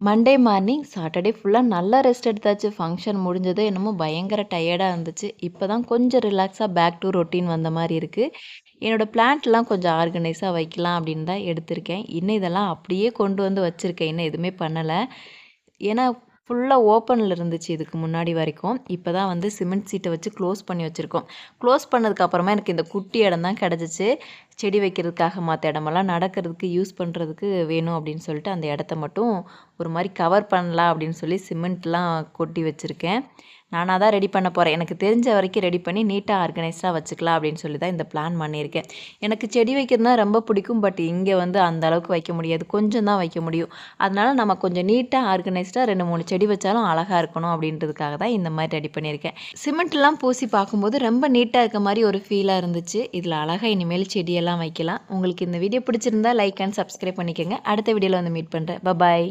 Monday morning Saturday ஃபுல்லாக நல்லா rest எடுத்தாச்சு. ஃபங்க்ஷன் முடிஞ்சதோ என்னமோ பயங்கர டயர்டாக இருந்துச்சு. இப்போ தான் கொஞ்சம் ரிலாக்ஸாக பேக் டு ரொட்டீன் வந்த மாதிரி இருக்குது. என்னோடய பிளான்ட்லாம் கொஞ்சம் ஆர்கனைஸாக வைக்கலாம் அப்படின்னு தான் எடுத்திருக்கேன். இன்னும் இதெல்லாம் அப்படியே கொண்டு வந்து வச்சுருக்கேன். இன்னும் எதுவுமே பண்ணலை. ஏன்னா ஃபுல்லாக ஓப்பனில் இருந்துச்சு இதுக்கு முன்னாடி வரைக்கும். இப்போ தான் வந்து சிமெண்ட் சீட்டை வச்சு க்ளோஸ் பண்ணி வச்சுருக்கோம். க்ளோஸ் பண்ணதுக்கப்புறமா எனக்கு இந்த குட்டி இடம் தான் கிடச்சிச்சு. செடி வைக்கிறதுக்காக மற்ற இடமெல்லாம் நடக்கிறதுக்கு யூஸ் பண்ணுறதுக்கு வேணும் அப்படின்னு சொல்லிட்டு அந்த இடத்த மட்டும் ஒரு மாதிரி கவர் பண்ணலாம் அப்படின்னு சொல்லி சிமெண்ட்லாம் கொட்டி வச்சுருக்கேன். நானாக தான் ரெடி பண்ண போகிறேன். எனக்கு தெரிஞ்ச வரைக்கும் ரெடி பண்ணி நீட்டாக ஆர்கனைஸ்டாக வச்சுக்கலாம் அப்படின்னு சொல்லி தான் இந்த பிளான் பண்ணியிருக்கேன். எனக்கு செடி வைக்கிறதுனா ரொம்ப பிடிக்கும். பட் இங்கே வந்து அந்த அளவுக்கு வைக்க முடியாது. கொஞ்சம் தான் வைக்க முடியும். அதனால் நம்ம கொஞ்சம் நீட்டாக ஆர்கனைஸ்டாக 2, 3 செடி வச்சாலும் அழகாக இருக்கணும் அப்படின்றதுக்காக தான் இந்த மாதிரி ரெடி பண்ணியிருக்கேன். சிமெண்ட்லாம் பூசி பார்க்கும்போது ரொம்ப நீட்டாக இருக்க மாதிரி ஒரு ஃபீலாக இருந்துச்சு. இதில் அழகாக இனிமேல் செடியெல்லாம் வைக்கலாம். உங்களுக்கு இந்த வீடியோ பிடிச்சிருந்தா லைக் அண்ட் சப்ஸ்கிரைப் பண்ணிக்கோங்க. அடுத்த வீடியோவில் வந்து மீட் பண்ணுறேன். பாய்.